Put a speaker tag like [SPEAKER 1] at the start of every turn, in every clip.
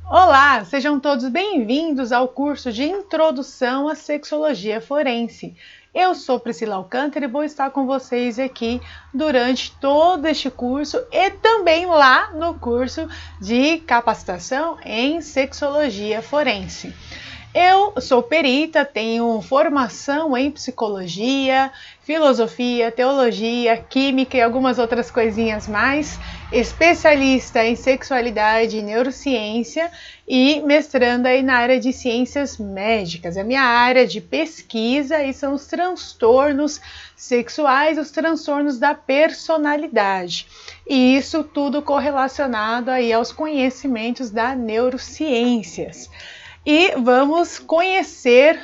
[SPEAKER 1] Olá, sejam todos bem-vindos ao curso de Introdução à Sexologia Forense. Eu sou Priscila Alcântara e vou estar com vocês aqui durante todo este curso e também lá no curso de capacitação em Sexologia Forense. Eu sou perita, tenho formação em psicologia, filosofia, teologia, química e algumas outras coisinhas mais, especialista em sexualidade e neurociência e mestranda aí na área de ciências médicas. A minha área de pesquisa aí são os transtornos sexuais, os transtornos da personalidade. E isso tudo correlacionado aí aos conhecimentos da neurociências. E vamos conhecer,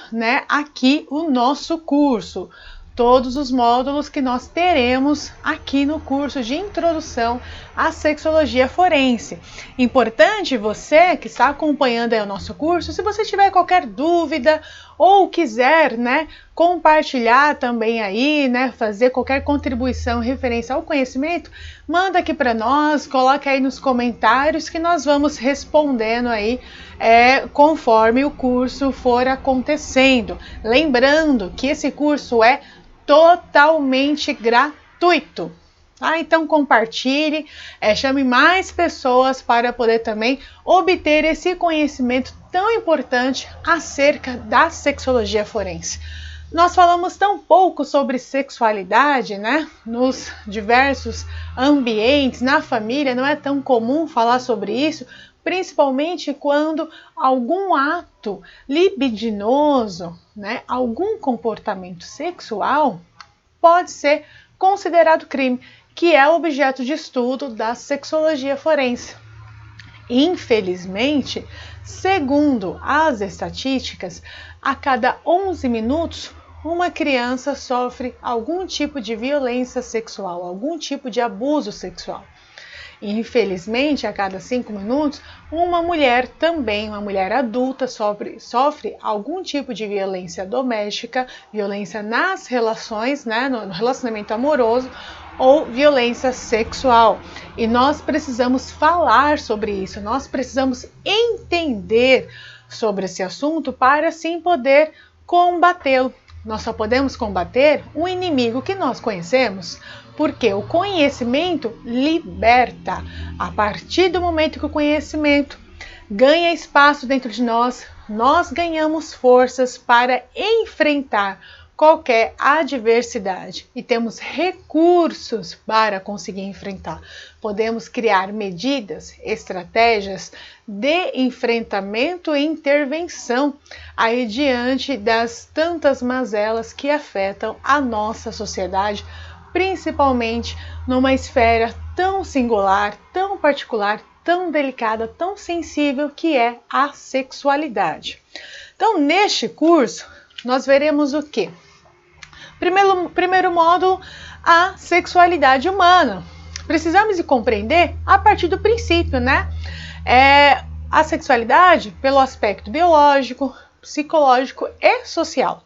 [SPEAKER 1] aqui o nosso curso, todos os módulos que nós teremos aqui no curso de Introdução à Sexologia Forense. Importante você que está acompanhando aí o nosso curso, se você tiver qualquer dúvida ou quiser, compartilhar também aí, fazer qualquer contribuição referência ao conhecimento, manda aqui para nós, coloca aí nos comentários que nós vamos respondendo aí conforme o curso for acontecendo. Lembrando que esse curso é totalmente gratuito. Então compartilhe, chame mais pessoas para poder também obter esse conhecimento tão importante acerca da sexologia forense. Nós falamos tão pouco sobre sexualidade, nos diversos ambientes, na família, não é tão comum falar sobre isso, principalmente quando algum ato libidinoso, algum comportamento sexual pode ser considerado crime, que é objeto de estudo da sexologia forense. Infelizmente, segundo as estatísticas, a cada 11 minutos, uma criança sofre algum tipo de violência sexual, algum tipo de abuso sexual. Infelizmente, a cada 5 minutos, uma mulher também, uma mulher adulta, sofre algum tipo de violência doméstica, violência nas relações, no relacionamento amoroso ou violência sexual. E nós precisamos falar sobre isso, nós precisamos entender sobre esse assunto para assim poder combatê-lo. Nós só podemos combater um inimigo que nós conhecemos, porque o conhecimento liberta. A partir do momento que o conhecimento ganha espaço dentro de nós, nós ganhamos forças para enfrentar qualquer adversidade e temos recursos para conseguir enfrentar. Podemos criar medidas, estratégias de enfrentamento e intervenção aí diante das tantas mazelas que afetam a nossa sociedade, principalmente numa esfera tão singular, tão particular, tão delicada, tão sensível que é a sexualidade. Então, neste curso, nós veremos o quê? Primeiro módulo, a sexualidade humana. Precisamos de compreender a partir do princípio, a sexualidade pelo aspecto biológico, psicológico e social.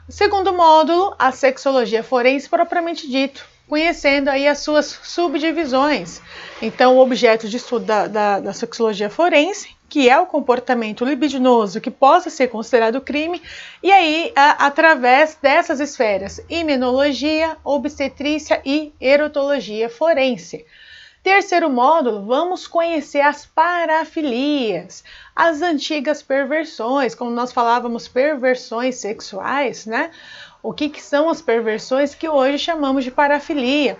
[SPEAKER 1] Segundo módulo, a sexologia forense propriamente dito, conhecendo aí as suas subdivisões. Então, o objeto de estudo da sexologia forense, que é o comportamento libidinoso que possa ser considerado crime, e aí, através dessas esferas, imunologia, obstetrícia e erotologia forense. Terceiro módulo, vamos conhecer as parafilias, as antigas perversões, como nós falávamos, perversões sexuais, O que são as perversões que hoje chamamos de parafilia?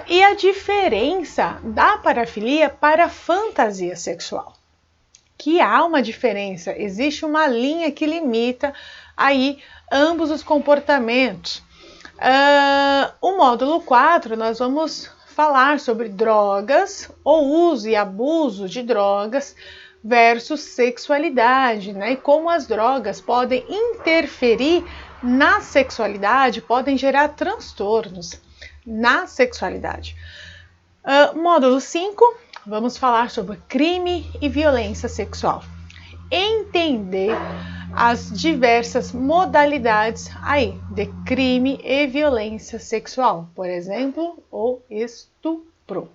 [SPEAKER 1] E a diferença da parafilia para a fantasia sexual. Que há uma diferença, existe uma linha que limita aí ambos os comportamentos. O módulo 4, nós vamos falar sobre drogas, ou uso e abuso de drogas versus sexualidade, e como as drogas podem interferir na sexualidade, podem gerar transtornos na sexualidade. Módulo 5, vamos falar sobre crime e violência sexual. Entender as diversas modalidades aí de crime e violência sexual, por exemplo, o estupro.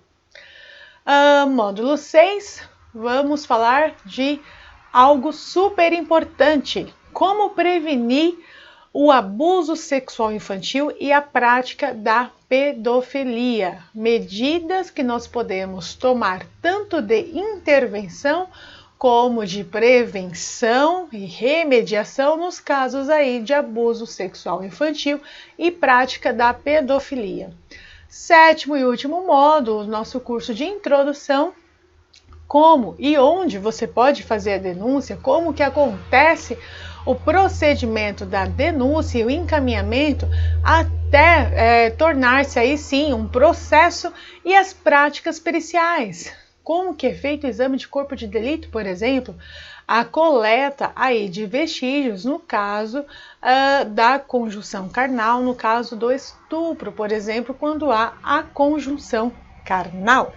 [SPEAKER 1] Módulo 6, vamos falar de algo super importante: como prevenir o abuso sexual infantil e a prática da pedofilia. Medidas que nós podemos tomar tanto de intervenção como de prevenção e remediação nos casos aí de abuso sexual infantil e prática da pedofilia. Sétimo e último módulo, nosso curso de introdução: como e onde você pode fazer a denúncia, como que acontece o procedimento da denúncia e o encaminhamento até tornar-se aí sim um processo, e as práticas periciais. Como que é feito o exame de corpo de delito, por exemplo, a coleta aí de vestígios no caso da conjunção carnal, no caso do estupro, por exemplo, quando há a conjunção carnal.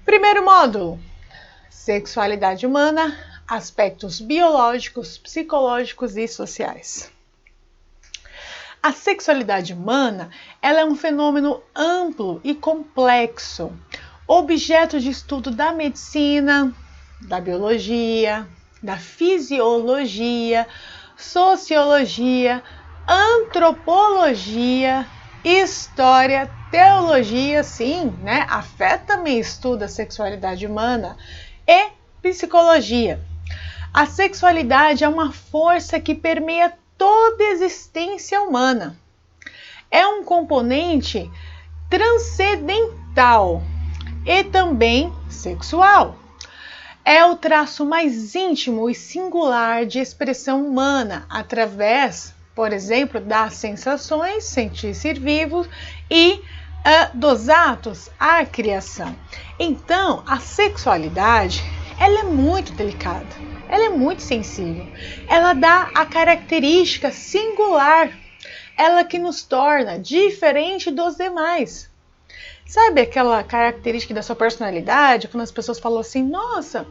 [SPEAKER 1] Primeiro módulo: sexualidade humana, aspectos biológicos, psicológicos e sociais. A sexualidade humana, ela é um fenômeno amplo e complexo, objeto de estudo da medicina, da biologia, da fisiologia, sociologia, antropologia, história, teologia, sim, né? A fé também estuda a sexualidade humana, e psicologia. A sexualidade é uma força que permeia toda a existência humana. É um componente transcendental e também sexual. É o traço mais íntimo e singular de expressão humana, através, por exemplo, das sensações, sentir-se vivo, e dos atos, a criação. Então, a sexualidade, ela é muito delicada, ela é muito sensível, ela dá a característica singular, ela que nos torna diferente dos demais. Sabe aquela característica da sua personalidade, quando as pessoas falam assim: nossa,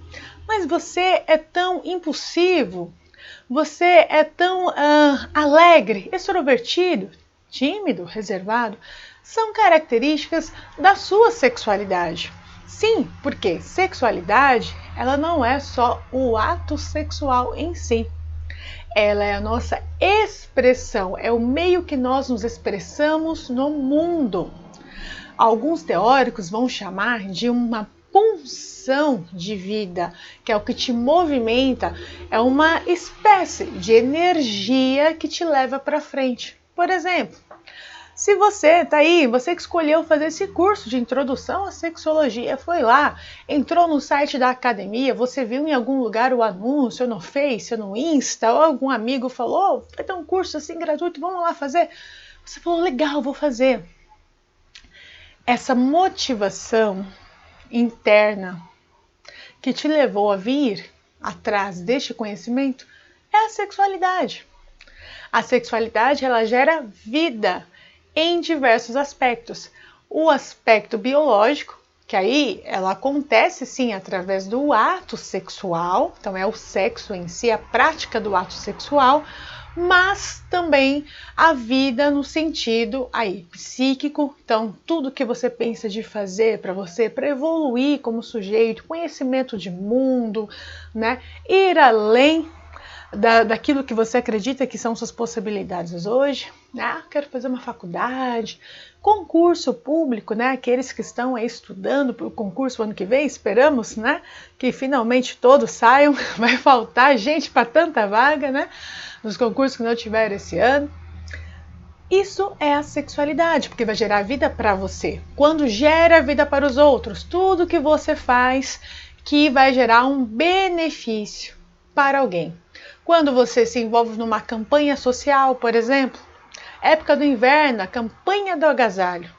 [SPEAKER 1] mas você é tão impulsivo, você é tão alegre, extrovertido, tímido, reservado? São características da sua sexualidade. Sim, porque sexualidade, ela não é só o ato sexual em si. Ela é a nossa expressão, é o meio que nós nos expressamos no mundo. Alguns teóricos vão chamar de uma pulsão de vida, que é o que te movimenta, é uma espécie de energia que te leva para frente. Por exemplo, se você está aí, você que escolheu fazer esse curso de introdução à sexologia, foi lá, entrou no site da academia, você viu em algum lugar o anúncio, ou no Face, ou no Insta, ou algum amigo falou: vai ter um curso assim gratuito, vamos lá fazer. Você falou: legal, vou fazer. Essa motivação interna que te levou a vir atrás deste conhecimento é a sexualidade. A sexualidade, ela gera vida em diversos aspectos. O aspecto biológico, que aí ela acontece sim através do ato sexual, então é o sexo em si, a prática do ato sexual, mas também a vida no sentido aí psíquico, então tudo que você pensa de fazer para evoluir como sujeito, conhecimento de mundo, né? Ir além daquilo que você acredita que são suas possibilidades hoje, né? Quero fazer uma faculdade, concurso público, né? Aqueles que estão aí estudando para o concurso ano que vem, esperamos, né? Que finalmente todos saiam, vai faltar gente para tanta vaga, né? Nos concursos que não tiveram esse ano. Isso é a sexualidade, porque vai gerar vida para você. Quando gera vida para os outros, tudo que você faz que vai gerar um benefício para alguém. Quando você se envolve numa campanha social, por exemplo, época do inverno, a campanha do agasalho.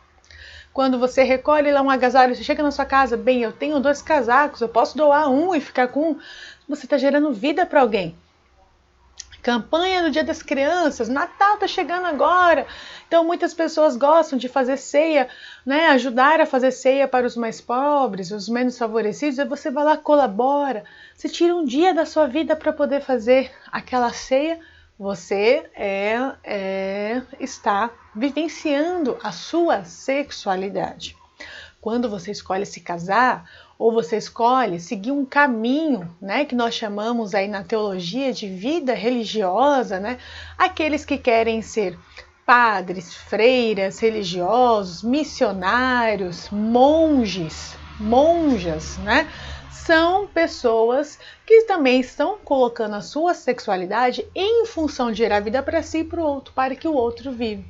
[SPEAKER 1] Quando você recolhe lá um agasalho, você chega na sua casa, bem, eu tenho 2 casacos, eu posso doar um e ficar com um. Você está gerando vida para alguém. Campanha do Dia das Crianças, Natal está chegando agora, então muitas pessoas gostam de fazer ceia, né? Ajudar a fazer ceia para os mais pobres, os menos favorecidos, aí você vai lá, colabora, você tira um dia da sua vida para poder fazer aquela ceia, você está vivenciando a sua sexualidade. Quando você escolhe se casar, ou você escolhe seguir um caminho, né, que nós chamamos aí na teologia de vida religiosa, né, aqueles que querem ser padres, freiras religiosos, missionários, monges, monjas, né, são pessoas que também estão colocando a sua sexualidade em função de gerar vida para si e para o outro, para que o outro viva.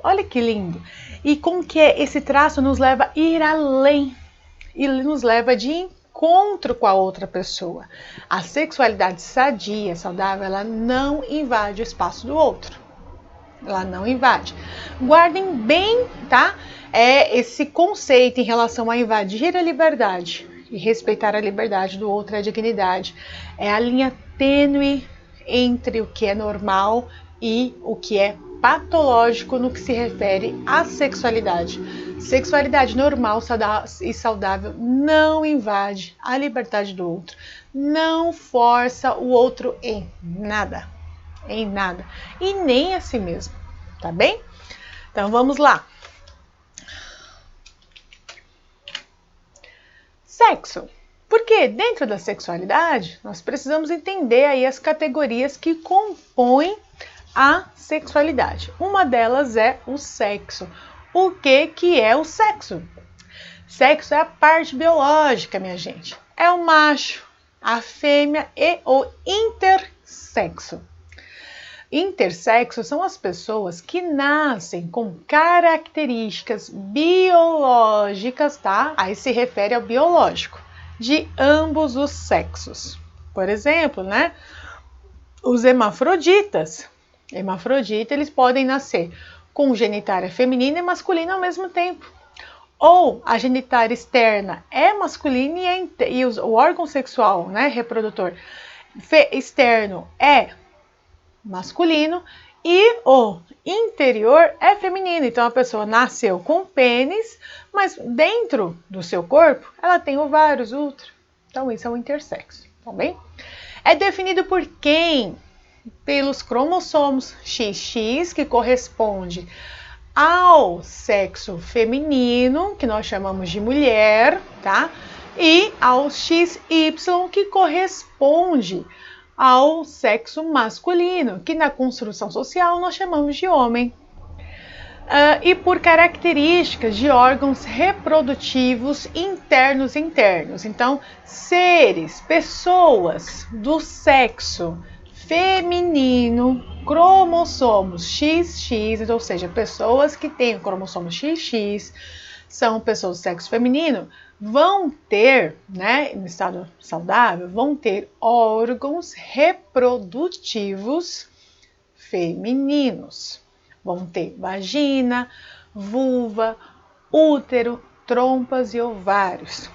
[SPEAKER 1] Olha que lindo! E como que esse traço nos leva a ir além e nos leva de encontro com a outra pessoa. A sexualidade sadia, saudável, ela não invade o espaço do outro. Ela não invade. Guardem bem, tá? Esse conceito em relação a invadir a liberdade e respeitar a liberdade do outro, a dignidade. É a linha tênue entre o que é normal e o que é patológico no que se refere à sexualidade. Sexualidade normal e saudável não invade a liberdade do outro, não força o outro em nada, e nem a si mesmo, tá bem? Então vamos lá. Sexo. Porque dentro da sexualidade, nós precisamos entender aí as categorias que compõem a sexualidade. Uma delas é o sexo. O que é o sexo? Sexo é a parte biológica, minha gente. É o macho, a fêmea e o intersexo. Intersexo são as pessoas que nascem com características biológicas, tá? Aí se refere ao biológico, de ambos os sexos. Por exemplo, né? Os hermafroditas. Eles podem nascer com genitália feminina e masculina ao mesmo tempo. Ou a genitália externa é masculina e o órgão sexual, né, reprodutor externo é masculino e o interior é feminino. Então a pessoa nasceu com pênis, mas dentro do seu corpo ela tem ovários, útero. Então isso é o intersexo, tá bem? É definido por quem? Pelos cromossomos XX, que corresponde ao sexo feminino, que nós chamamos de mulher, tá? E ao XY, que corresponde ao sexo masculino, que na construção social nós chamamos de homem. E por características de órgãos reprodutivos internos e internos. Então, seres, pessoas do sexo feminino, cromossomos XX, ou seja, pessoas que têm o cromossomo XX, são pessoas do sexo feminino, vão ter, né, no estado saudável, vão ter órgãos reprodutivos femininos. Vão ter vagina, vulva, útero, trompas e ovários.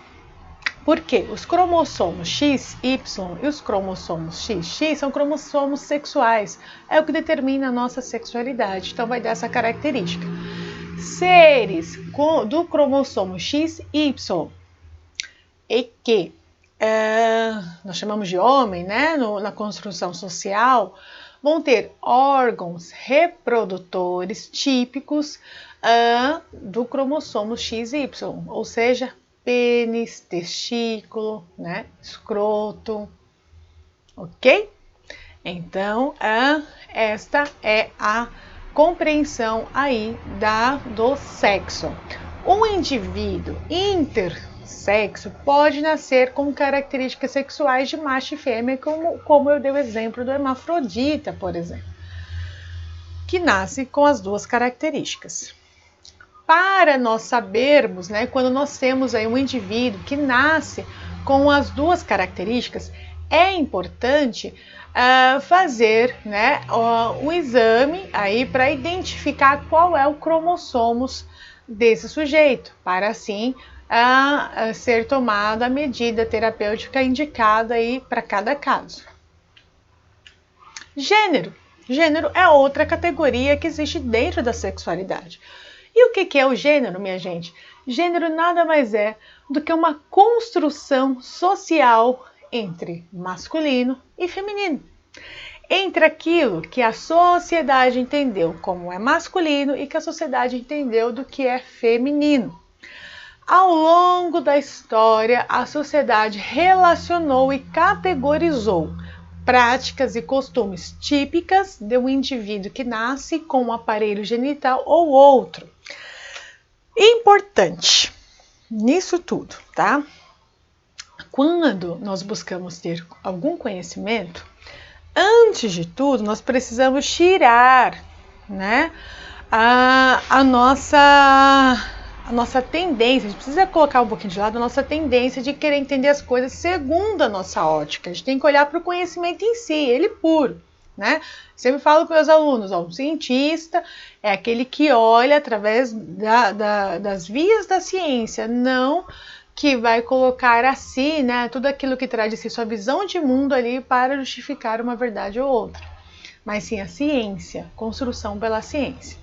[SPEAKER 1] Por quê? Os cromossomos XY e os cromossomos XX são cromossomos sexuais. É o que determina a nossa sexualidade. Então vai dar essa característica. Seres do cromossomo XY e que nós chamamos de homem, né, na construção social, vão ter órgãos reprodutores típicos do cromossomo XY, ou seja, pênis, testículo, né, escroto, ok? Então, esta é a compreensão aí do sexo. Um indivíduo intersexo pode nascer com características sexuais de macho e fêmea, como eu dei o exemplo do hermafrodita, por exemplo, que nasce com as duas características. Para nós sabermos, né, quando nós temos aí um indivíduo que nasce com as duas características, é importante fazer, né, um exame aí para identificar qual é o cromossomos desse sujeito, para assim ser tomada a medida terapêutica indicada aí para cada caso. Gênero. Gênero é outra categoria que existe dentro da sexualidade. E o que é o gênero, minha gente? Gênero nada mais é do que uma construção social entre masculino e feminino. Entre aquilo que a sociedade entendeu como é masculino e que a sociedade entendeu do que é feminino. Ao longo da história, a sociedade relacionou e categorizou práticas e costumes típicas de um indivíduo que nasce com um aparelho genital ou outro. Importante nisso tudo, tá? Quando nós buscamos ter algum conhecimento, antes de tudo, nós precisamos tirar, né, a nossa tendência, a gente precisa colocar um pouquinho de lado a nossa tendência de querer entender as coisas segundo a nossa ótica. A gente tem que olhar para o conhecimento em si, ele puro, né? Sempre falo para os meus alunos, ó, um cientista é aquele que olha através das vias da ciência, não que vai colocar a si, né, tudo aquilo que traz de si sua visão de mundo ali para justificar uma verdade ou outra, mas sim a ciência, construção pela ciência.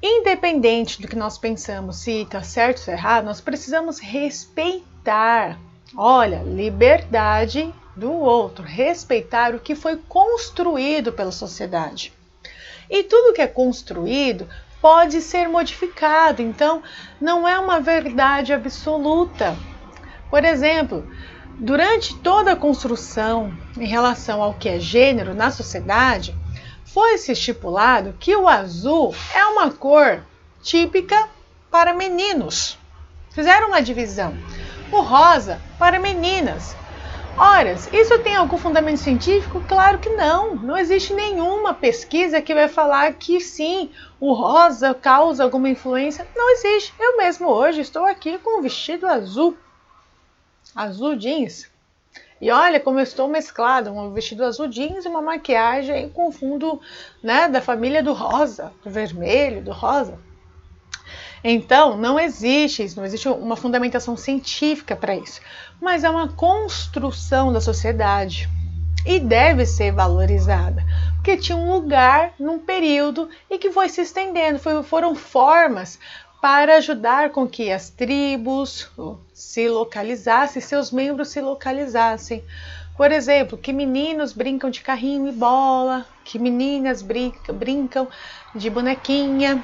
[SPEAKER 1] Independente do que nós pensamos, se está certo ou errado, nós precisamos respeitar, olha, liberdade do outro, respeitar o que foi construído pela sociedade. E tudo que é construído pode ser modificado, então não é uma verdade absoluta. Por exemplo, durante toda a construção em relação ao que é gênero na sociedade, foi-se estipulado que o azul é uma cor típica para meninos. Fizeram uma divisão. O rosa para meninas. Ora, isso tem algum fundamento científico? Claro que não. Não existe nenhuma pesquisa que vai falar que sim, o rosa causa alguma influência. Não existe. Eu mesmo hoje estou aqui com um vestido azul. Azul jeans. E olha como eu estou mesclada, um vestido azul jeans e uma maquiagem com fundo, né, da família do rosa, do vermelho, do rosa. Então, não existe isso, não existe uma fundamentação científica para isso, mas é uma construção da sociedade e deve ser valorizada, porque tinha um lugar num período e que foi se estendendo, foram formas para ajudar com que as tribos se localizassem, seus membros se localizassem. Por exemplo, que meninos brincam de carrinho e bola, que meninas brincam de bonequinha,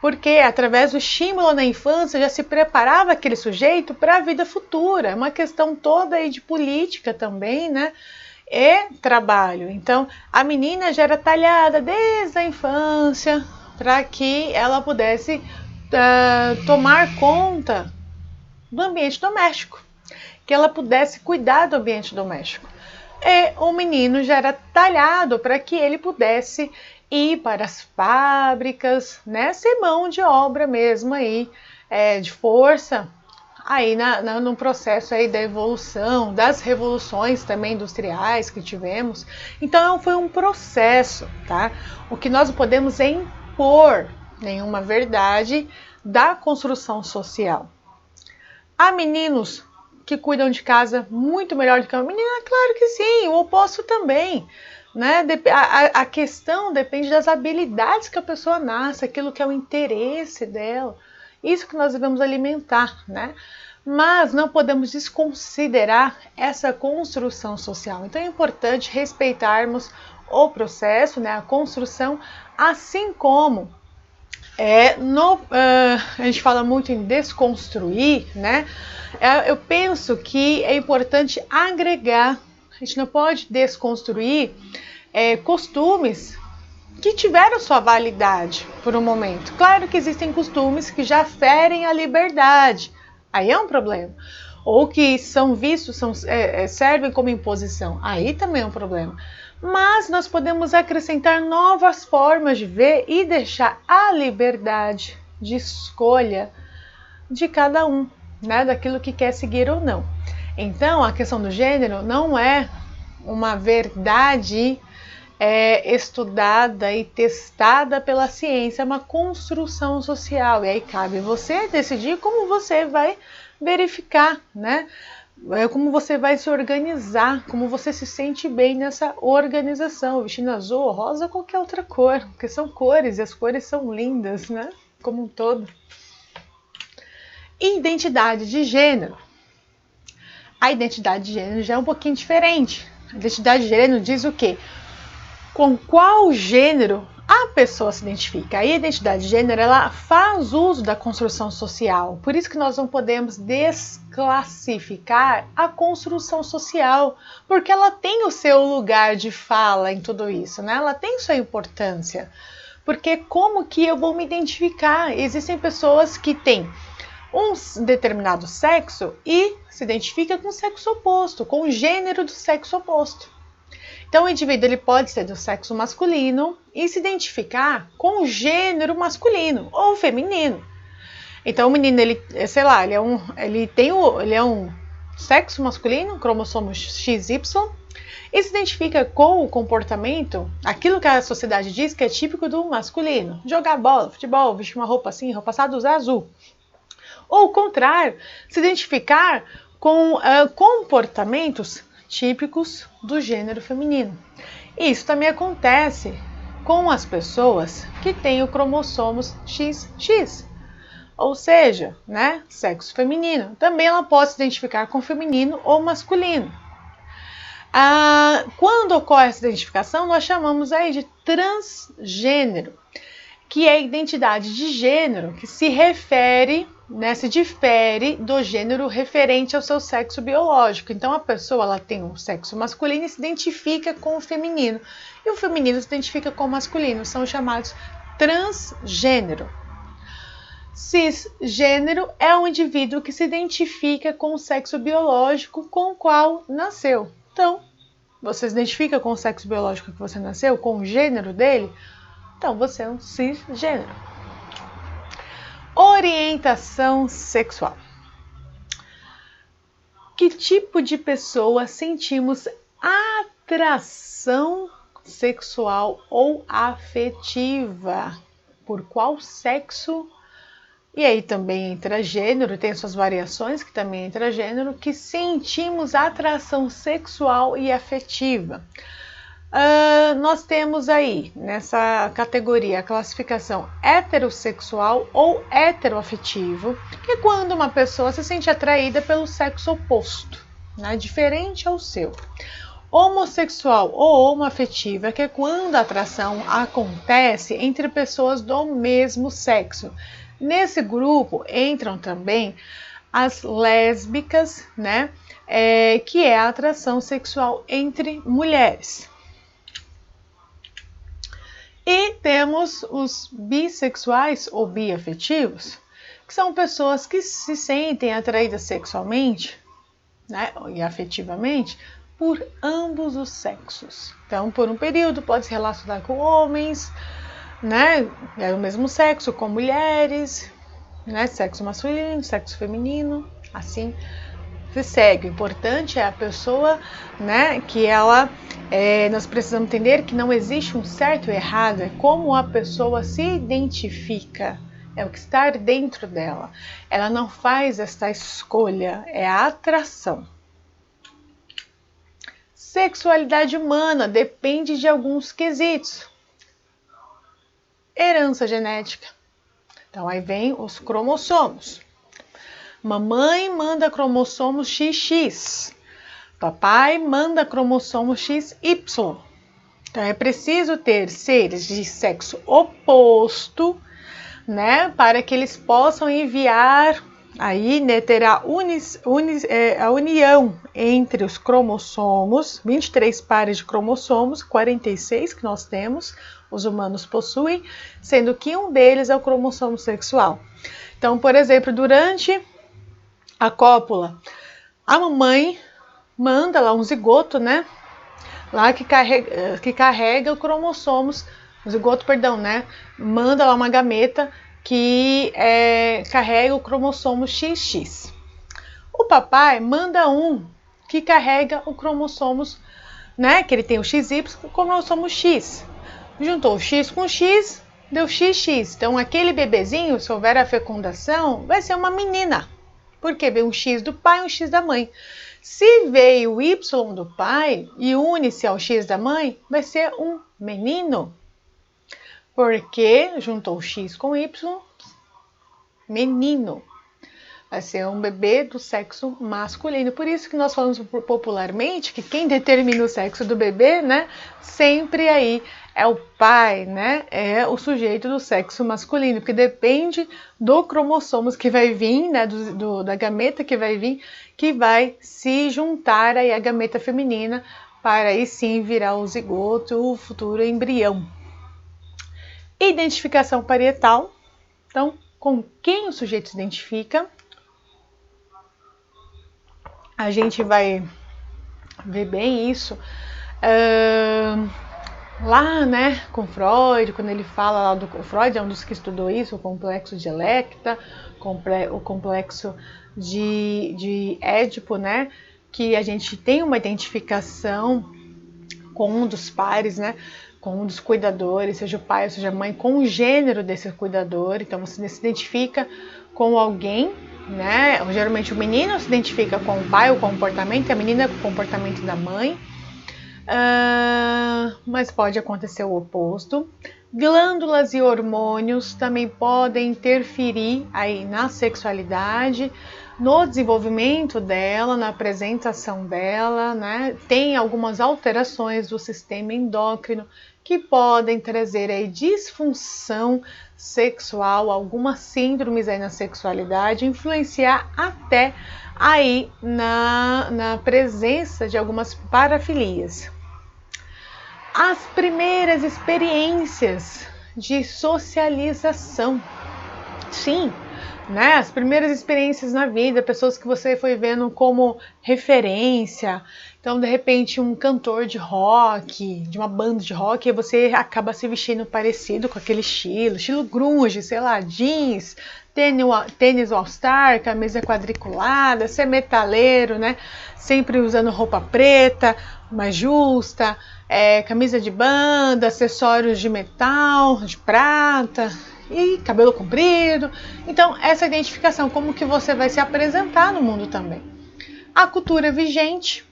[SPEAKER 1] porque através do estímulo na infância já se preparava aquele sujeito para a vida futura. É uma questão toda aí de política também, né? E trabalho. Então, a menina já era talhada desde a infância para que ela pudesse tomar conta do ambiente doméstico, que ela pudesse cuidar do ambiente doméstico. E o menino já era talhado para que ele pudesse ir para as fábricas, né, ser mão de obra mesmo aí, de força, aí no processo aí da evolução, das revoluções também industriais que tivemos. Então foi um processo, tá? O que nós não podemos é impor nenhuma verdade da construção social. Há meninos que cuidam de casa muito melhor do que uma menina? Claro que sim, o oposto também, né? A questão depende das habilidades que a pessoa nasce, aquilo que é o interesse dela, isso que nós devemos alimentar, né? Mas não podemos desconsiderar essa construção social. Então é importante respeitarmos o processo, né? A construção, assim como a gente fala muito em desconstruir, né? Eu penso que é importante agregar. A gente não pode desconstruir costumes que tiveram sua validade por um momento. Claro que existem costumes que já ferem a liberdade, aí é um problema. Ou que são vistos, servem como imposição, aí também é um problema. Mas nós podemos acrescentar novas formas de ver e deixar a liberdade de escolha de cada um, né, daquilo que quer seguir ou não. Então, a questão do gênero não é uma verdade estudada e testada pela ciência, é uma construção social. E aí cabe você decidir como você vai verificar, né? Como você vai se organizar, como você se sente bem nessa organização, vestindo azul, rosa ou qualquer outra cor, porque são cores e as cores são lindas, né? Como um todo. Identidade de gênero. A identidade de gênero já é um pouquinho diferente. A identidade de gênero diz o quê? Com qual gênero a pessoa se identifica? A identidade de gênero, ela faz uso da construção social. Por isso que nós não podemos desclassificar a construção social, porque ela tem o seu lugar de fala em tudo isso, né? Ela tem sua importância. Porque como que eu vou me identificar? Existem pessoas que têm um determinado sexo e se identifica com o sexo oposto, com o gênero do sexo oposto. Então, o indivíduo ele pode ser do sexo masculino e se identificar com o gênero masculino ou feminino. Então, o menino, ele é um sexo masculino, cromossomo XY, e se identifica com o comportamento, aquilo que a sociedade diz que é típico do masculino. Jogar bola, futebol, vestir uma roupa assim, roupa assada, usar azul. Ou, ao contrário, se identificar com comportamentos típicos do gênero feminino. Isso também acontece com as pessoas que têm o cromossomos XX, ou seja, né, sexo feminino. Também ela pode se identificar com feminino ou masculino. Quando ocorre essa identificação, nós chamamos aí de transgênero, que é a identidade de gênero que se refere, né, se difere do gênero referente ao seu sexo biológico. Então a pessoa ela tem um sexo masculino e se identifica com o feminino, e o feminino se identifica com o masculino, são chamados transgênero. Cisgênero é um indivíduo que se identifica com o sexo biológico com o qual nasceu. Então, você se identifica com o sexo biológico que você nasceu, com o gênero dele? Então, você é um cisgênero. Orientação sexual. Que tipo de pessoa sentimos atração sexual ou afetiva? Por qual sexo? E aí também entra gênero, tem suas variações que também entra gênero, que sentimos atração sexual e afetiva. Nós temos aí, nessa categoria, a classificação heterossexual ou heteroafetivo, que é quando uma pessoa se sente atraída pelo sexo oposto, né, diferente ao seu. Homossexual ou homoafetiva, que é quando a atração acontece entre pessoas do mesmo sexo. Nesse grupo entram também as lésbicas, né, que é a atração sexual entre mulheres. E temos os bissexuais ou biafetivos, que são pessoas que se sentem atraídas sexualmente, né, e afetivamente por ambos os sexos. Então, por um período pode se relacionar com homens, né, do mesmo sexo, com mulheres, né, sexo masculino, sexo feminino, assim se segue. O importante é a pessoa, né, que ela, nós precisamos entender que não existe um certo e errado, é como a pessoa se identifica, é o que está dentro dela. Ela não faz esta escolha, é a atração. Sexualidade humana depende de alguns quesitos. Herança genética. Então aí vem os cromossomos. Mamãe manda cromossomo XX. Papai manda cromossomo XY. Então é preciso ter seres de sexo oposto, né, para que eles possam enviar, aí, né, ter a união entre os cromossomos, 23 pares de cromossomos, 46 que nós temos, os humanos possuem, sendo que um deles é o cromossomo sexual. Então, por exemplo, durante a cópula, a mamãe manda lá um zigoto, né, lá que carrega o cromossomos, o zigoto, perdão, né, manda lá uma gameta que carrega o cromossomo XX. O papai manda um que carrega o cromossomos, né, que ele tem o XY, o cromossomo X. Juntou o X com o X, deu XX. Então, aquele bebezinho, se houver a fecundação, vai ser uma menina. Porque veio um X do pai e um X da mãe. Se veio o Y do pai e une-se ao X da mãe, vai ser um menino. Porque juntou o X com o Y, menino. vai ser um bebê do sexo masculino. Por isso que nós falamos popularmente que quem determina o sexo do bebê, né, sempre aí é o pai, né, é o sujeito do sexo masculino, porque depende do cromossomos que vai vir, né, da gameta que vai se juntar aí a gameta feminina para aí sim virar o zigoto, o futuro embrião. Identificação parietal. Então, com quem o sujeito se identifica, a gente vai ver bem isso lá, né, com Freud, quando ele fala lá o Freud é um dos que estudou isso, o complexo de Electra, o complexo de Édipo, né, que a gente tem uma identificação com um dos pares, né, com um dos cuidadores, seja o pai ou seja a mãe, com o gênero desse cuidador. Então você se identifica com alguém, né? Geralmente o menino se identifica com o pai, o comportamento, a menina com o comportamento da mãe. Mas pode acontecer o oposto. Glândulas e hormônios também podem interferir aí na sexualidade, no desenvolvimento dela, na apresentação dela, né? Tem algumas alterações do sistema endócrino que podem trazer aí disfunção sexual, algumas síndromes aí na sexualidade, influenciar até aí na presença de algumas parafilias. As primeiras experiências de socialização. Sim, né? As primeiras experiências na vida, pessoas que você foi vendo como referência. Então, de repente, um cantor de rock, de uma banda de rock, você acaba se vestindo parecido com aquele estilo grunge, sei lá, jeans, tênis all-star, camisa quadriculada, ser metaleiro, né? Sempre usando roupa preta, mais justa, camisa de banda, acessórios de metal, de prata e cabelo comprido. Então, essa identificação, como que você vai se apresentar no mundo também. A cultura vigente,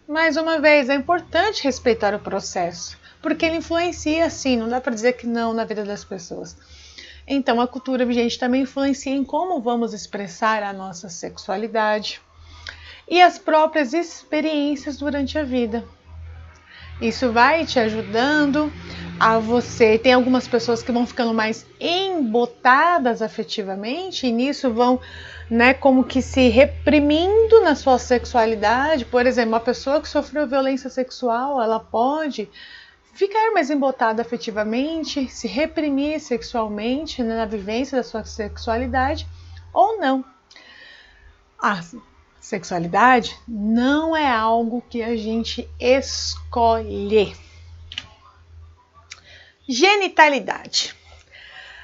[SPEAKER 1] mais uma vez, é importante respeitar o processo, porque ele influencia sim, não dá para dizer que não na vida das pessoas. Então, a cultura vigente também influencia em como vamos expressar a nossa sexualidade e as próprias experiências durante a vida. Isso vai te ajudando a você. Tem algumas pessoas que vão ficando mais embotadas afetivamente e nisso vão, né, como que se reprimindo na sua sexualidade. Por exemplo, uma pessoa que sofreu violência sexual, ela pode ficar mais embotada afetivamente, se reprimir sexualmente, né, na vivência da sua sexualidade ou não. A sexualidade não é algo que a gente escolhe. Genitalidade.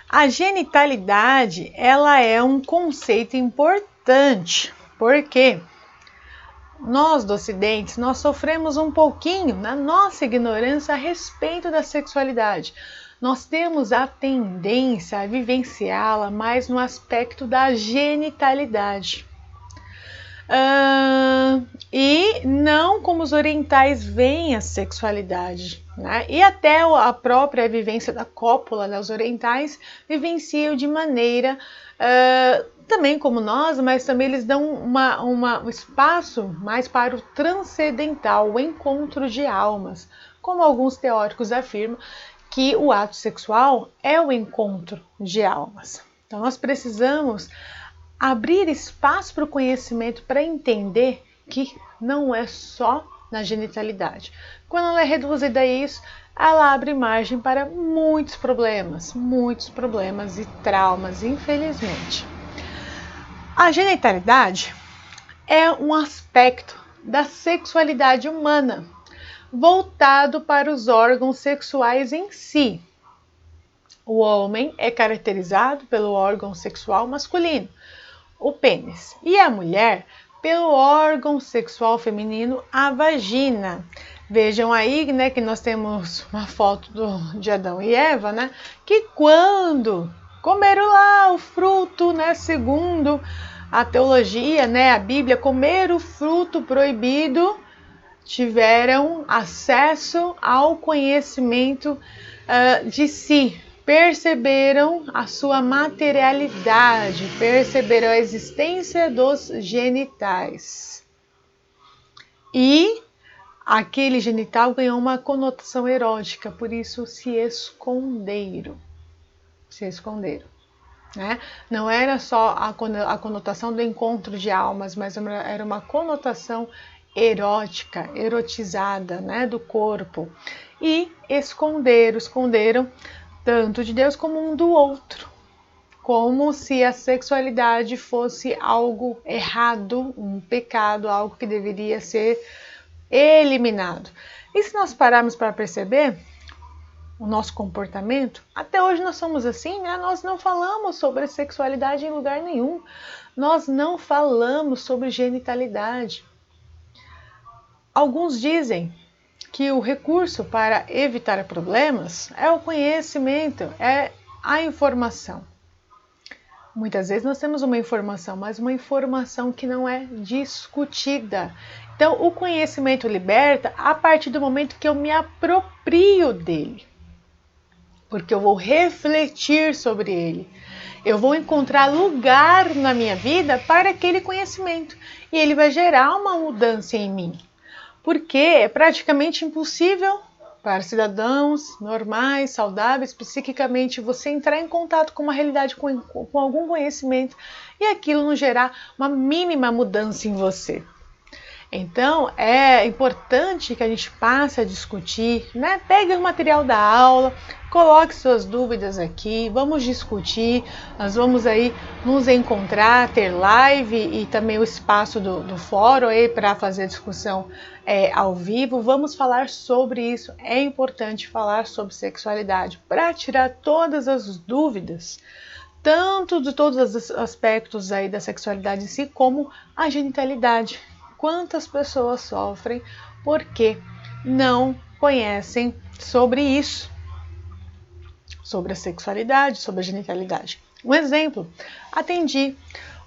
[SPEAKER 1] A genitalidade, ela é um conceito importante, porque nós do Ocidente, nós sofremos um pouquinho na nossa ignorância a respeito da sexualidade. Nós temos a tendência a vivenciá-la mais no aspecto da genitalidade. E não como os orientais veem a sexualidade, né? E até a própria vivência da cópula, né? Os orientais vivenciam de maneira também como nós, mas também eles dão um espaço mais para o transcendental, o encontro de almas, como alguns teóricos afirmam que o ato sexual é o encontro de almas. Então nós precisamos abrir espaço para o conhecimento para entender que não é só na genitalidade. Quando ela é reduzida a isso, ela abre margem para muitos problemas e traumas, infelizmente. A genitalidade é um aspecto da sexualidade humana, voltado para os órgãos sexuais em si. O homem é caracterizado pelo órgão sexual masculino, o pênis, e a mulher pelo órgão sexual feminino, a vagina. Vejam aí, né, que nós temos uma foto de Adão e Eva, né, que quando comeram lá o fruto, né, segundo a teologia, né, a Bíblia, comeram o fruto proibido, tiveram acesso ao conhecimento de si, perceberam a sua materialidade, perceberam a existência dos genitais. E aquele genital ganhou uma conotação erótica, por isso se esconderam. Né? Não era só a conotação do encontro de almas, mas era uma conotação erótica, erotizada, né, do corpo. E esconderam tanto de Deus como um do outro, como se a sexualidade fosse algo errado, um pecado, algo que deveria ser eliminado. E se nós pararmos para perceber o nosso comportamento, até hoje nós somos assim, né? Nós não falamos sobre sexualidade em lugar nenhum, nós não falamos sobre genitalidade. Alguns dizem que o recurso para evitar problemas é o conhecimento, é a informação. Muitas vezes nós temos uma informação, mas uma informação que não é discutida. Então, o conhecimento liberta a partir do momento que eu me aproprio dele. Porque eu vou refletir sobre ele. Eu vou encontrar lugar na minha vida para aquele conhecimento. E ele vai gerar uma mudança em mim. Porque é praticamente impossível para cidadãos normais, saudáveis, psiquicamente, você entrar em contato com uma realidade, com algum conhecimento, e aquilo não gerar uma mínima mudança em você. Então, é importante que a gente passe a discutir, né? Pegue o material da aula, coloque suas dúvidas aqui, vamos discutir, nós vamos aí nos encontrar, ter live e também o espaço do fórum aí para fazer a discussão ao vivo. Vamos falar sobre isso, é importante falar sobre sexualidade para tirar todas as dúvidas, tanto de todos os aspectos aí da sexualidade em si, como a genitalidade. Quantas pessoas sofrem porque não conhecem sobre isso, sobre a sexualidade, sobre a genitalidade. Um exemplo, atendi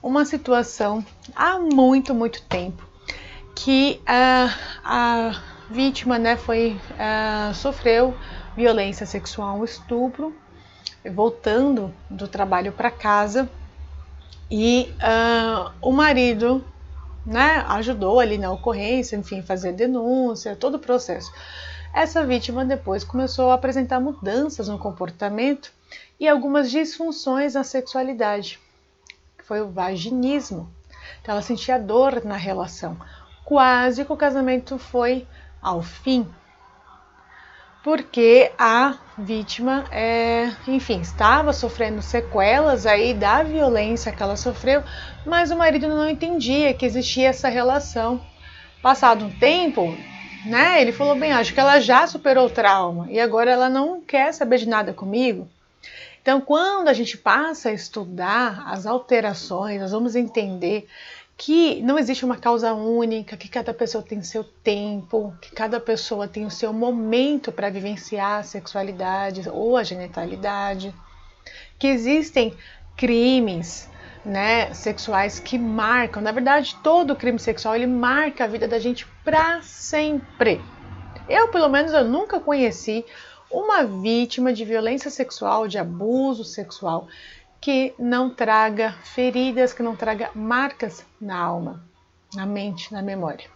[SPEAKER 1] uma situação há muito tempo que a vítima, né, sofreu violência sexual, um estupro, voltando do trabalho para casa, e o marido, né, ajudou ali na ocorrência, enfim, fazer denúncia, todo o processo. Essa vítima depois começou a apresentar mudanças no comportamento e algumas disfunções na sexualidade, que foi o vaginismo. Então ela sentia dor na relação. Quase que o casamento foi ao fim, porque a vítima, enfim, estava sofrendo sequelas aí da violência que ela sofreu, mas o marido não entendia que existia essa relação. Passado um tempo, né, ele falou, bem, acho que ela já superou o trauma e agora ela não quer saber de nada comigo. Então, quando a gente passa a estudar as alterações, nós vamos entender que não existe uma causa única, que cada pessoa tem seu tempo, que cada pessoa tem o seu momento para vivenciar a sexualidade ou a genitalidade, que existem crimes, né, sexuais que marcam. Na verdade, todo crime sexual ele marca a vida da gente para sempre. Eu, pelo menos, eu nunca conheci uma vítima de violência sexual, de abuso sexual, que não traga feridas, que não traga marcas na alma, na mente, na memória.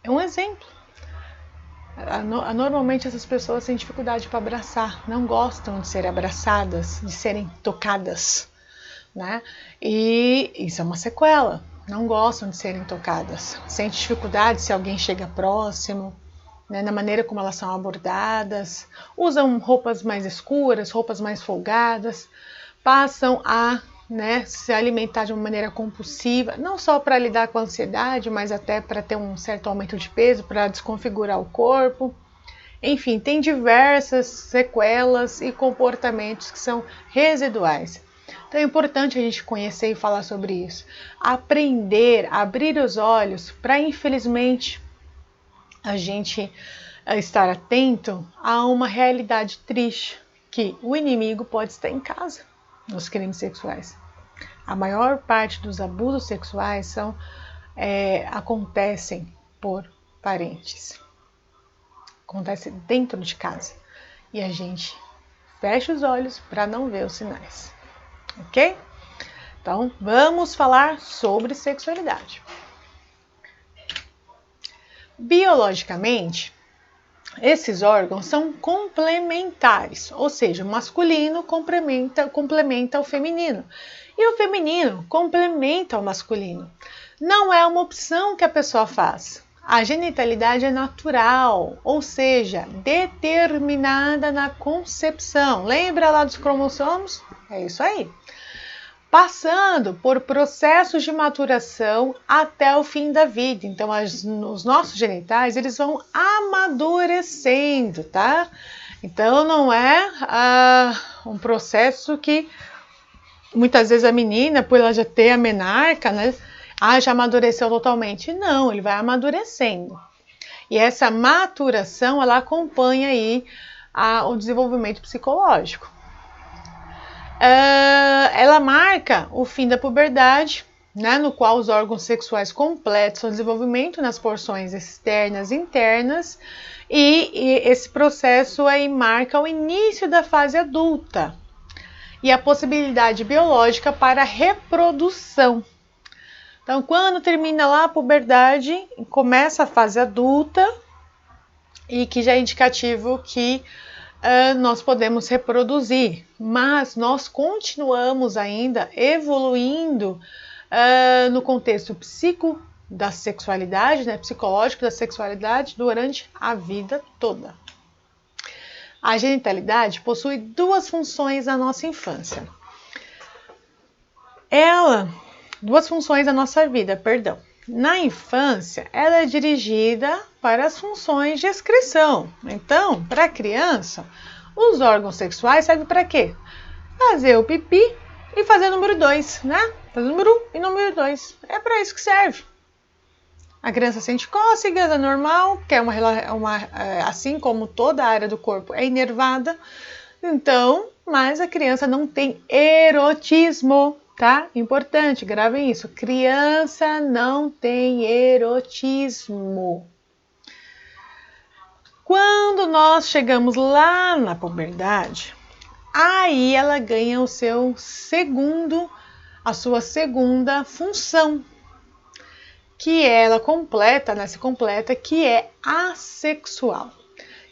[SPEAKER 1] É um exemplo. Normalmente essas pessoas têm dificuldade para abraçar, não gostam de serem abraçadas, de serem tocadas, né? E isso é uma sequela, não gostam de serem tocadas, sentem dificuldade se alguém chega próximo, né, na maneira como elas são abordadas, usam roupas mais escuras, roupas mais folgadas, passam a, né, se alimentar de uma maneira compulsiva, não só para lidar com a ansiedade, mas até para ter um certo aumento de peso, para desconfigurar o corpo. Enfim, tem diversas sequelas e comportamentos que são residuais. Então é importante a gente conhecer e falar sobre isso. Aprender, abrir os olhos para, infelizmente, a gente estar atento a uma realidade triste, que o inimigo pode estar em casa nos crimes sexuais. A maior parte dos abusos sexuais acontecem por parentes. Acontece dentro de casa. E a gente Feche os olhos para não ver os sinais, ok? Então, vamos falar sobre sexualidade. Biologicamente, esses órgãos são complementares, ou seja, o masculino complementa o feminino e o feminino complementa o masculino. Não é uma opção que a pessoa faz. A genitalidade é natural, ou seja, determinada na concepção. Lembra lá dos cromossomos? É isso aí. Passando por processos de maturação até o fim da vida. Então, os nossos genitais, eles vão amadurecendo, tá? Então, não é um processo que muitas vezes a menina, por ela já ter a menarca, né? Já amadureceu totalmente. Não, ele vai amadurecendo. E essa maturação, ela acompanha aí o desenvolvimento psicológico. Ela marca o fim da puberdade, né, no qual os órgãos sexuais completam o desenvolvimento nas porções externas e internas, e esse processo aí marca o início da fase adulta e a possibilidade biológica para a reprodução. Então, quando termina lá a puberdade, começa a fase adulta, e que já é indicativo que nós podemos reproduzir, mas nós continuamos ainda evoluindo no contexto da sexualidade, né, psicológico da sexualidade durante a vida toda. A genitalidade possui duas funções na nossa infância. Duas funções da nossa vida, perdão. Na infância, ela é dirigida para as funções de excreção. Então, para a criança, os órgãos sexuais servem para quê? Fazer o pipi e fazer o número 2, né? Fazer o número 1 e o número 2. É para isso que serve. A criança sente cócegas, é normal, que é assim como toda a área do corpo é inervada. Então, mas a criança não tem erotismo. Tá? Importante, gravem isso. Criança não tem erotismo. Quando nós chegamos lá na puberdade, aí ela ganha a sua segunda função, que ela completa, que é assexual,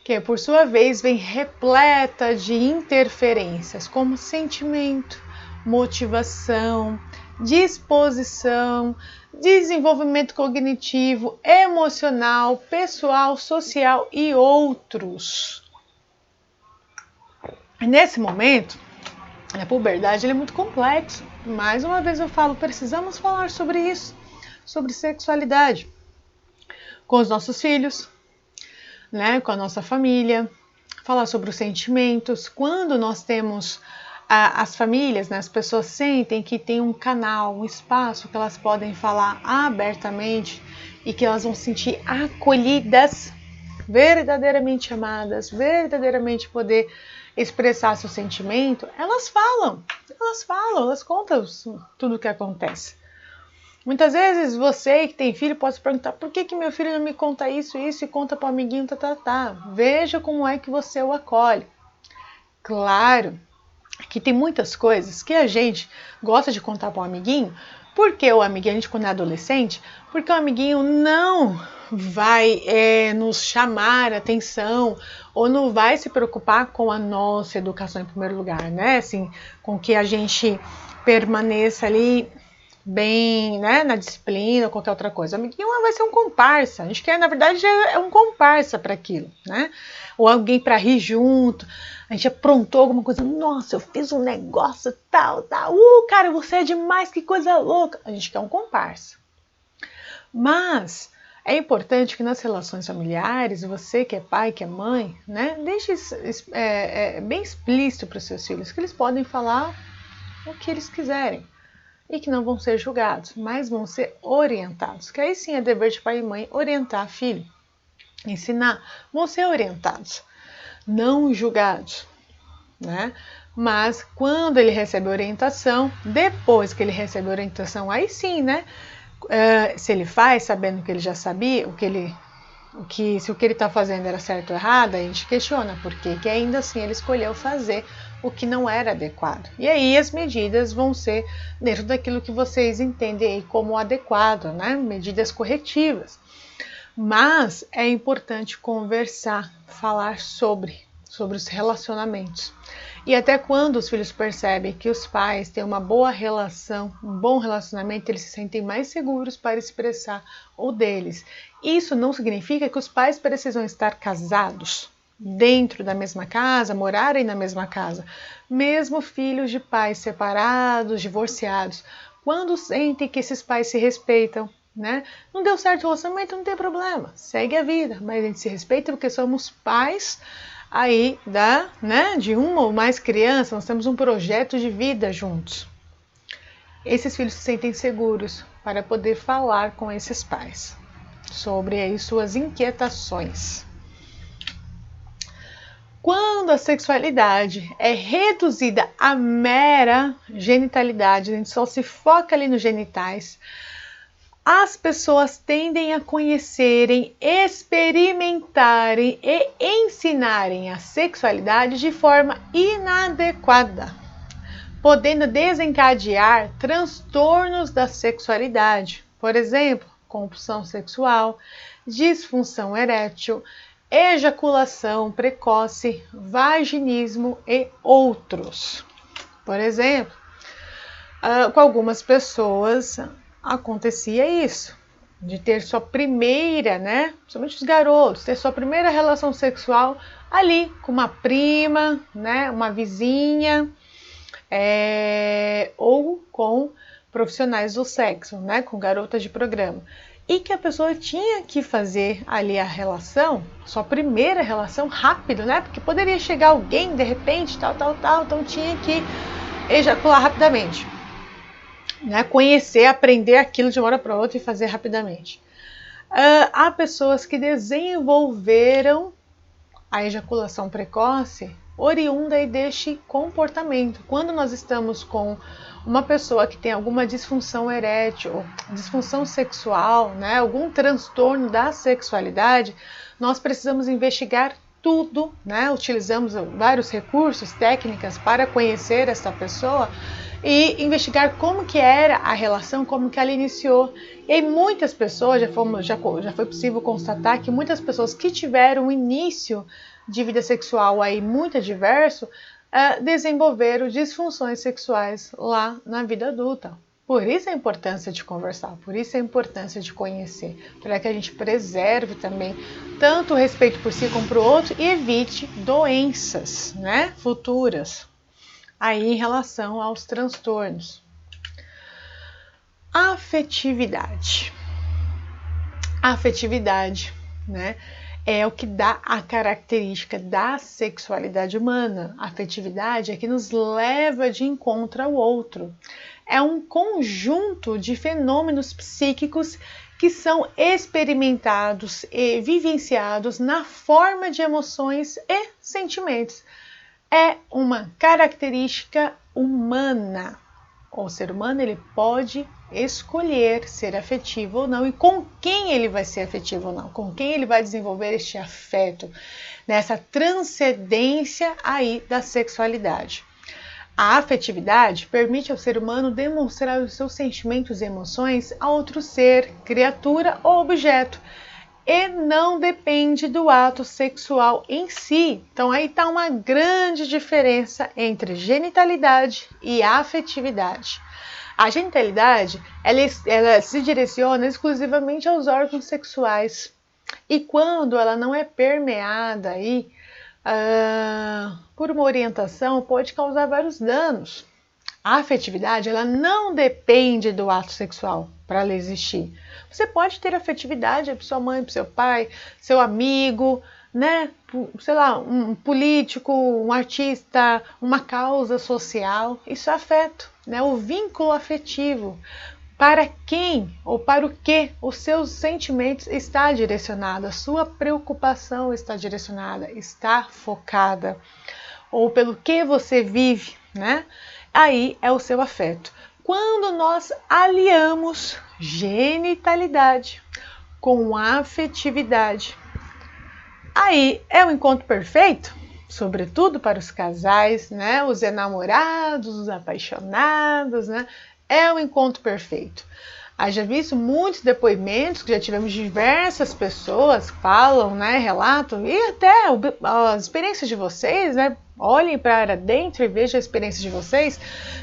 [SPEAKER 1] que por sua vez vem repleta de interferências, como sentimento, motivação, disposição, desenvolvimento cognitivo, emocional, pessoal, social e outros. Nesse momento, a puberdade é muito complexo. Mais uma vez eu falo, precisamos falar sobre isso, sobre sexualidade, com os nossos filhos, né, com a nossa família, falar sobre os sentimentos. Quando nós temos as famílias, né, as pessoas sentem que tem um canal, um espaço que elas podem falar abertamente e que elas vão se sentir acolhidas, verdadeiramente amadas, verdadeiramente poder expressar seu sentimento, elas contam tudo o que acontece. Muitas vezes você que tem filho pode se perguntar: por que meu filho não me conta isso e conta para o amiguinho, Veja como é que você o acolhe. Claro que tem muitas coisas que a gente gosta de contar para o amiguinho, porque o amiguinho, a gente quando é adolescente, porque o amiguinho não vai nos chamar a atenção ou não vai se preocupar com a nossa educação em primeiro lugar, né? Assim, com que a gente permaneça ali bem, né, na disciplina ou qualquer outra coisa. O amiguinho vai ser um comparsa. A gente quer, na verdade, é um comparsa para aquilo, né? Ou alguém para rir junto. A gente aprontou alguma coisa. Nossa, eu fiz um negócio tal. Cara, você é demais, que coisa louca. A gente quer um comparsa. Mas é importante que nas relações familiares, você que é pai, que é mãe, né, deixe bem explícito para os seus filhos que eles podem falar o que eles quiserem. E que não vão ser julgados, mas vão ser orientados. Que aí sim é dever de pai e mãe orientar filho, ensinar. Vão ser orientados, não julgados, né? Mas quando ele recebe orientação, depois que ele recebe orientação, aí sim, né? Se ele faz sabendo o que ele já sabia, o que ele se o que ele está fazendo era certo ou errado, a gente questiona por que ainda assim ele escolheu fazer o que não era adequado. E aí as medidas vão ser dentro daquilo que vocês entendem aí como adequado, né? Medidas corretivas. Mas é importante conversar, falar sobre os relacionamentos. E até quando os filhos percebem que os pais têm uma boa relação, um bom relacionamento, eles se sentem mais seguros para expressar o deles. Isso não significa que os pais precisam estar casados dentro da mesma casa, morarem na mesma casa. Mesmo filhos de pais separados, divorciados, quando sentem que esses pais se respeitam, né? Não deu certo o relacionamento, não tem problema, segue a vida, mas a gente se respeita porque somos pais aí de uma ou mais crianças, nós temos um projeto de vida juntos. Esses filhos se sentem seguros para poder falar com esses pais sobre aí suas inquietações. Quando a sexualidade é reduzida à mera genitalidade, a gente só se foca ali nos genitais, as pessoas tendem a conhecerem, experimentarem e ensinarem a sexualidade de forma inadequada, podendo desencadear transtornos da sexualidade, por exemplo, compulsão sexual, disfunção erétil, ejaculação precoce, vaginismo e outros. Por exemplo, com algumas pessoas acontecia isso, de ter sua primeira, principalmente os garotos, ter sua primeira relação sexual ali com uma prima, uma vizinha, ou com profissionais do sexo, com garotas de programa. E que a pessoa tinha que fazer ali a relação, sua primeira relação rápido, porque poderia chegar alguém de repente, tal, então tinha que ejacular rapidamente. Conhecer, aprender aquilo de uma hora para outra e fazer rapidamente. Há pessoas que desenvolveram a ejaculação precoce oriunda deste comportamento. Quando nós estamos com uma pessoa que tem alguma disfunção erétil, disfunção sexual, algum transtorno da sexualidade, nós precisamos investigar tudo, utilizamos vários recursos, técnicas para conhecer essa pessoa e investigar como que era a relação, como que ela iniciou. E aí muitas pessoas, já foi possível constatar que muitas pessoas que tiveram um início de vida sexual aí muito adverso, desenvolveram disfunções sexuais lá na vida adulta. Por isso a importância de conversar, por isso a importância de conhecer, para que a gente preserve também tanto o respeito por si como para o outro e evite doenças, futuras. Aí em relação aos transtornos. Afetividade. Afetividade, é o que dá a característica da sexualidade humana. A afetividade é que nos leva de encontro ao outro. É um conjunto de fenômenos psíquicos que são experimentados e vivenciados na forma de emoções e sentimentos. É uma característica humana. O ser humano ele pode escolher ser afetivo ou não e com quem ele vai ser afetivo ou não, com quem ele vai desenvolver este afeto, nessa transcendência aí da sexualidade. A afetividade permite ao ser humano demonstrar os seus sentimentos e emoções a outro ser, criatura ou objeto, e não depende do ato sexual em si. Então aí está uma grande diferença entre genitalidade e afetividade. A genitalidade, ela se direciona exclusivamente aos órgãos sexuais. E quando ela não é permeada aí, por uma orientação, pode causar vários danos. A afetividade, ela não depende do ato sexual para ela existir. Você pode ter afetividade para sua mãe, para seu pai, seu amigo, sei lá, um político, um artista, uma causa social. Isso é afeto, o vínculo afetivo. Para quem ou para o que os seus sentimentos está direcionado, a sua preocupação está direcionada, está focada, ou pelo que você vive, Aí é o seu afeto. Quando nós aliamos genitalidade com afetividade, Aí é o encontro perfeito, sobretudo para os casais, né? Os enamorados, os apaixonados, né? É o encontro perfeito. Já visto muitos depoimentos que já tivemos diversas pessoas que falam, né, relatam, e até as experiências de vocês, né, olhem para dentro e vejam a experiência de vocês,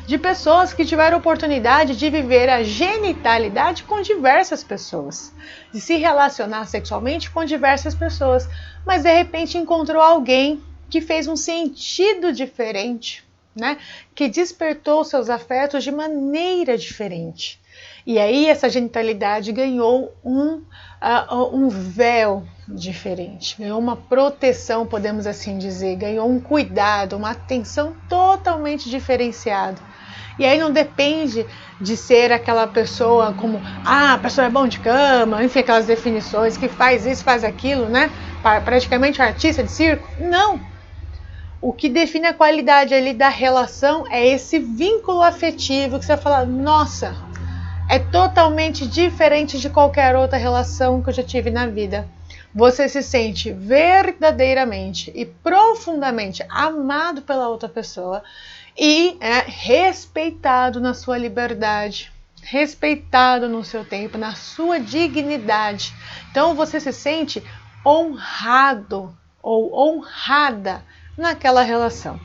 [SPEAKER 1] de pessoas que tiveram oportunidade de viver a genitalidade com diversas pessoas, de se relacionar sexualmente com diversas pessoas, mas de repente encontrou alguém que fez um sentido diferente, né, que despertou seus afetos de maneira diferente. E aí essa genitalidade ganhou um véu diferente, ganhou uma proteção, podemos assim dizer, ganhou um cuidado, uma atenção totalmente diferenciada. E aí não depende de ser aquela pessoa como, a pessoa é bom de cama, enfim, aquelas definições que faz isso, faz aquilo, né? Praticamente um artista de circo. Não! O que define a qualidade ali da relação é esse vínculo afetivo que você fala, nossa, é totalmente diferente de qualquer outra relação que eu já tive na vida. Você se sente verdadeiramente e profundamente amado pela outra pessoa e respeitado na sua liberdade, respeitado no seu tempo, na sua dignidade. Então você se sente honrado ou honrada naquela relação.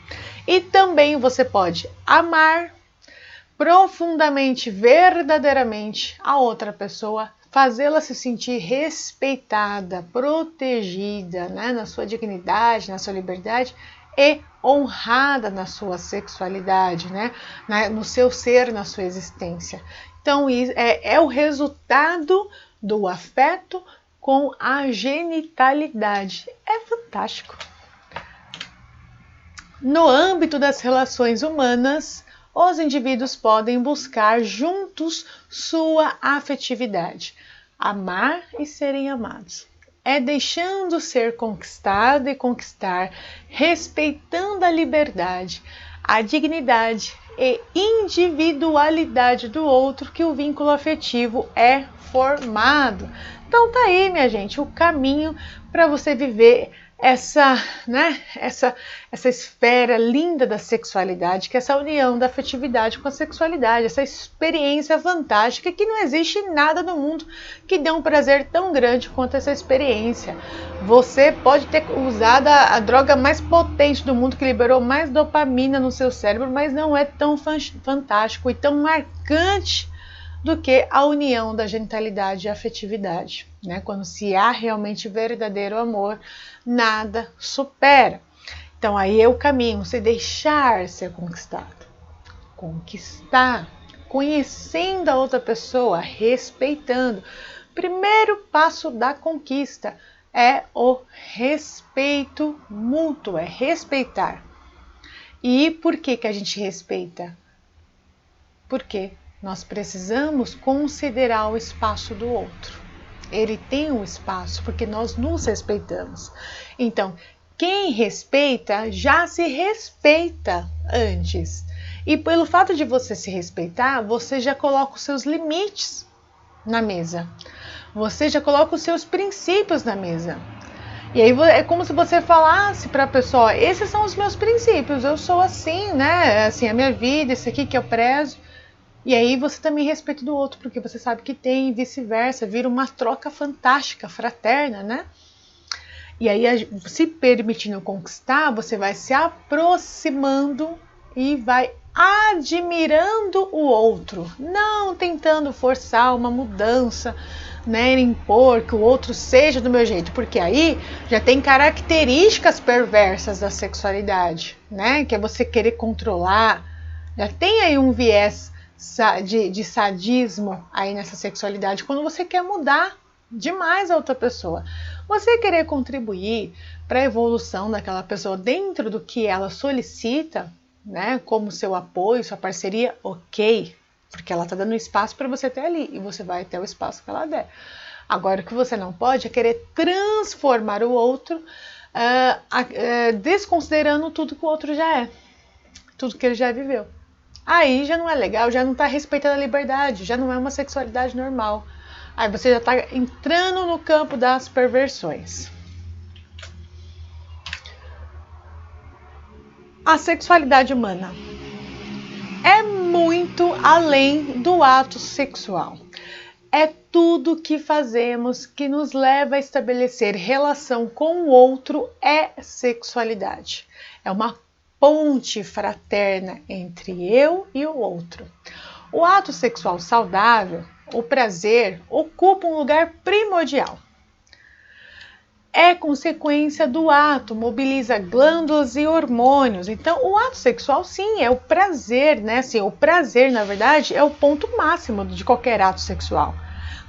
[SPEAKER 1] E também você pode amar profundamente, verdadeiramente a outra pessoa, fazê-la se sentir respeitada, protegida, né, na sua dignidade, na sua liberdade e honrada na sua sexualidade, né, no seu ser, na sua existência. Então é o resultado do afeto com a genitalidade. É fantástico. No âmbito das relações humanas, os indivíduos podem buscar juntos sua afetividade, amar e serem amados. É deixando ser conquistado e conquistar, respeitando a liberdade, a dignidade e individualidade do outro que o vínculo afetivo é formado. Então tá aí, minha gente, o caminho para você viver essa esfera linda da sexualidade, que é essa união da afetividade com a sexualidade, essa experiência fantástica que não existe nada no mundo que dê um prazer tão grande quanto essa experiência. Você pode ter usado a droga mais potente do mundo, que liberou mais dopamina no seu cérebro, mas não é tão fantástico e tão marcante do que a união da genitalidade e a afetividade, né? Quando se há realmente verdadeiro amor, nada supera. Então aí é o caminho, você deixar ser conquistado, conquistar, conhecendo a outra pessoa, respeitando. Primeiro passo da conquista é o respeito mútuo, é respeitar. E por que a gente respeita? Porque nós precisamos considerar o espaço do outro. Ele tem um espaço porque nós nos respeitamos. Então, quem respeita já se respeita antes. E pelo fato de você se respeitar, você já coloca os seus limites na mesa. Você já coloca os seus princípios na mesa. E aí é como se você falasse para a pessoa, esses são os meus princípios, eu sou assim, né? Assim, a minha vida, esse aqui que eu prezo. E aí você também respeita do outro, porque você sabe que tem e vice-versa, vira uma troca fantástica, fraterna, né? E aí, se permitindo conquistar, você vai se aproximando e vai admirando o outro, não tentando forçar uma mudança, né, impor que o outro seja do meu jeito, porque aí já tem características perversas da sexualidade, né, que é você querer controlar, já tem aí um viés de sadismo aí nessa sexualidade, quando você quer mudar demais a outra pessoa. Você querer contribuir para a evolução daquela pessoa dentro do que ela solicita, né, como seu apoio, sua parceria, ok, porque ela está dando espaço para você ter ali e você vai ter o espaço que ela der. Agora, o que você não pode é querer transformar o outro desconsiderando tudo que o outro já é, tudo que ele já viveu. Aí já não é legal, já não está respeitando a liberdade, já não é uma sexualidade normal. Aí você já está entrando no campo das perversões. A sexualidade humana é muito além do ato sexual. É tudo que fazemos que nos leva a estabelecer relação com o outro é sexualidade. É uma ponte fraterna entre eu e o outro. O ato sexual saudável, o prazer, ocupa um lugar primordial. É consequência do ato, mobiliza glândulas e hormônios. Então, o ato sexual, sim, é o prazer, né? Sim, o prazer, na verdade, é o ponto máximo de qualquer ato sexual.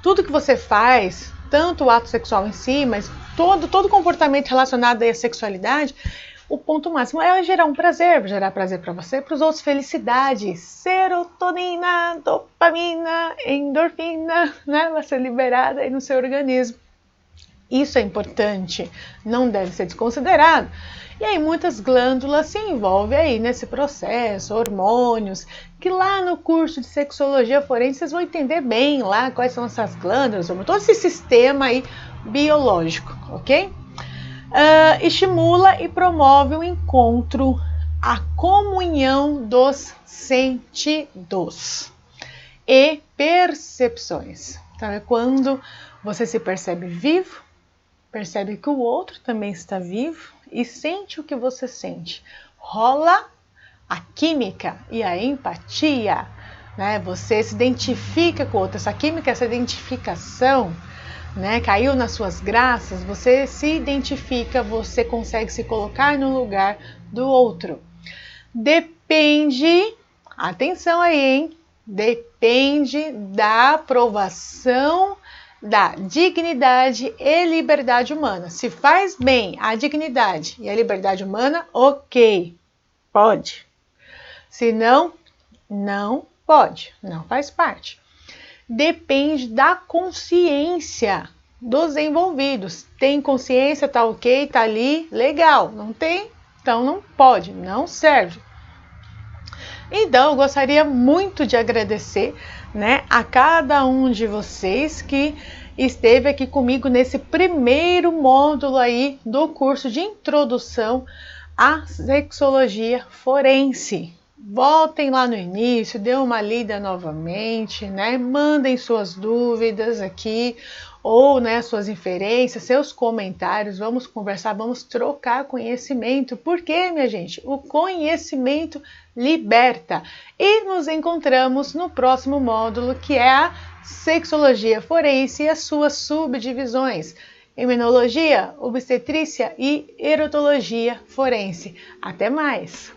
[SPEAKER 1] Tudo que você faz, tanto o ato sexual em si, mas todo comportamento relacionado à sexualidade, o ponto máximo é gerar um prazer, gerar prazer para você, para os outros, felicidade, serotonina, dopamina, endorfina, né? Vai ser liberada aí no seu organismo. Isso é importante, não deve ser desconsiderado. E aí muitas glândulas se envolvem aí nesse processo, hormônios, que lá no curso de sexologia forense vocês vão entender bem lá quais são essas glândulas, todo esse sistema aí biológico, ok? Estimula e promove o encontro, a comunhão dos sentidos e percepções. Então é quando você se percebe vivo, percebe que o outro também está vivo e sente o que você sente. Rola a química e a empatia, né? Você se identifica com o outro. Essa química, essa identificação, né? Caiu nas suas graças, você se identifica, você consegue se colocar no lugar do outro. Depende, atenção aí, hein? Depende da aprovação da dignidade e liberdade humana. Se faz bem a dignidade e a liberdade humana, ok, pode. Se não, não pode, não faz parte. Depende da consciência dos envolvidos. Tem consciência, tá ok, tá ali, legal. Não tem? Então não pode, não serve. Então, eu gostaria muito de agradecer, né, a cada um de vocês que esteve aqui comigo nesse primeiro módulo aí do curso de introdução à sexologia forense. Voltem lá no início, dê uma lida novamente, né? Mandem suas dúvidas aqui, ou né, suas inferências, seus comentários, vamos conversar, vamos trocar conhecimento, porque, minha gente, o conhecimento liberta. E nos encontramos no próximo módulo, que é a sexologia forense e as suas subdivisões, imunologia, obstetrícia e erotologia forense. Até mais!